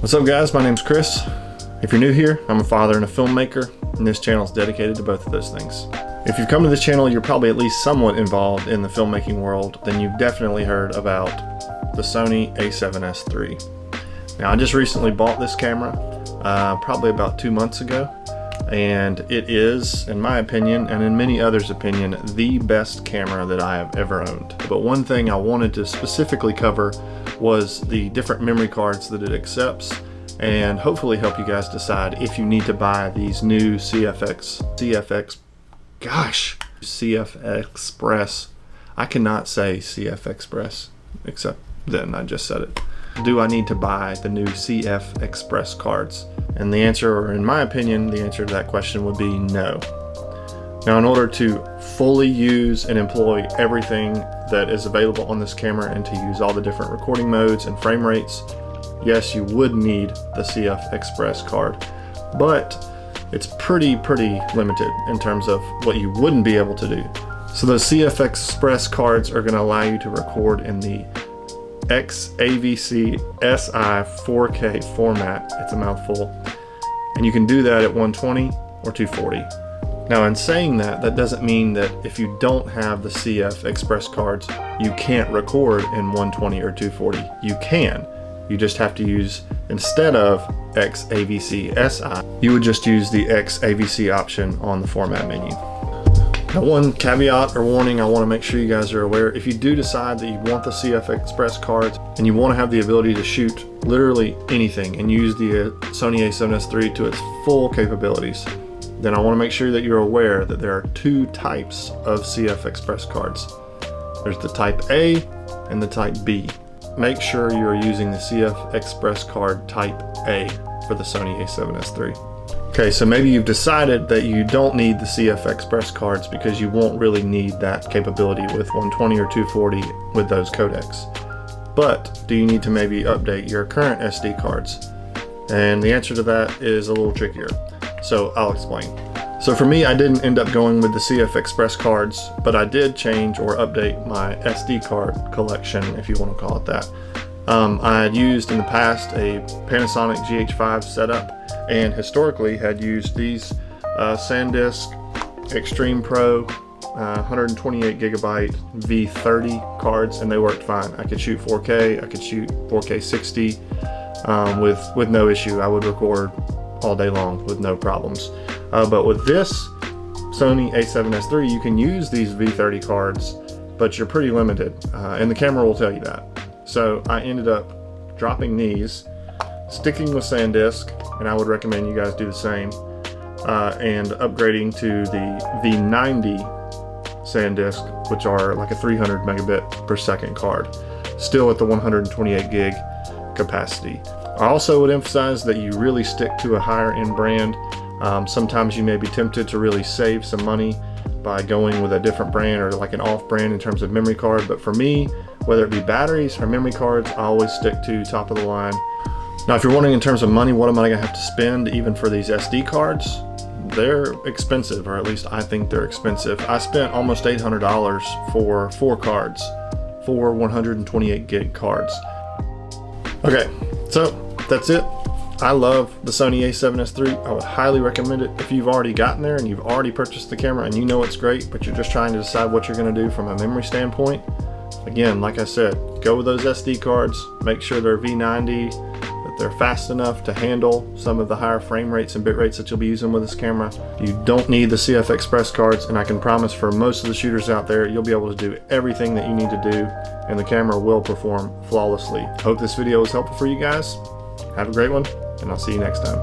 What's up guys, my name's Chris. If you're new here, I'm a father and a filmmaker, and this channel is dedicated to both of those things. If you've come to this channel, you're probably at least somewhat involved in the filmmaking world, then you've definitely heard about the Sony A7S3. Now I just recently bought this camera, probably about 2 months ago, and it is, in my opinion, and in many others' opinion, the best camera that I have ever owned. But one thing I wanted to specifically cover was the different memory cards that it accepts, and hopefully help you guys decide if you need to buy these new CFExpress. I cannot say CFExpress, except then I just said it. Do I need to buy the new CFExpress cards? And the answer, or in my opinion, the answer to that question would be no. Now, in order to fully use and employ everything that is available on this camera and to use all the different recording modes and frame rates, yes, you would need the CFExpress card, but it's pretty limited in terms of what you wouldn't be able to do. So those CFExpress cards are going to allow you to record in the AVC SI 4K format. It's a mouthful, and you can do that at 120 or 240. Now, in saying that, that doesn't mean that if you don't have the CFExpress cards, you can't record in 120 or 240. You can. You just have to use, instead of XAVC SI, you would just use the XAVC option on the format menu. Now, one caveat or warning I want to make sure you guys are aware: if you do decide that you want the CFExpress cards and you want to have the ability to shoot literally anything and use the Sony A7S3 to its full capabilities, then I want to make sure that you're aware that there are two types of CFExpress cards. There's the type A and the type B. Make sure you're using the CFExpress card type A for the Sony A7S3. Okay, so maybe you've decided that you don't need the CFExpress cards because you won't really need that capability with 120 or 240 with those codecs. But do you need to maybe update your current SD cards? And the answer to that is a little trickier. So I'll explain. So for me, I didn't end up going with the CFExpress cards, but I did change or update my SD card collection, if you want to call it that. I had used in the past a Panasonic GH5 setup, and historically had used these SanDisk Extreme Pro 128 gigabyte V90 cards, and they worked fine. I could shoot 4K, I could shoot 4K 60 with no issue. I would record all day long with no problems. But with this Sony A7S3, you can use these V30 cards, but you're pretty limited, and the camera will tell you that. So I ended up dropping these, sticking with SanDisk, and I would recommend you guys do the same, and upgrading to the V90 SanDisk, which are like a 300 megabit per second card, still at the 128 gig capacity. I also would emphasize that you really stick to a higher end brand. Sometimes you may be tempted to really save some money by going with a different brand or like an off brand in terms of memory card, but for me, whether it be batteries or memory cards, I always stick to top of the line. Now, if you're wondering in terms of money, what am I gonna have to spend even for these SD cards? They're expensive, or at least I think they're expensive. I spent almost $800 for 4 cards, 4 128 gig cards. Okay, so that's it. I love the Sony A7S3. I would highly recommend it if you've already gotten there and you've already purchased the camera and you know it's great, but you're just trying to decide what you're gonna do from a memory standpoint. Again, like I said, go with those SD cards, make sure they're V90, that they're fast enough to handle some of the higher frame rates and bit rates that you'll be using with this camera. You don't need the CFExpress cards, and I can promise for most of the shooters out there, you'll be able to do everything that you need to do, and the camera will perform flawlessly. Hope this video was helpful for you guys. Have a great one, and I'll see you next time.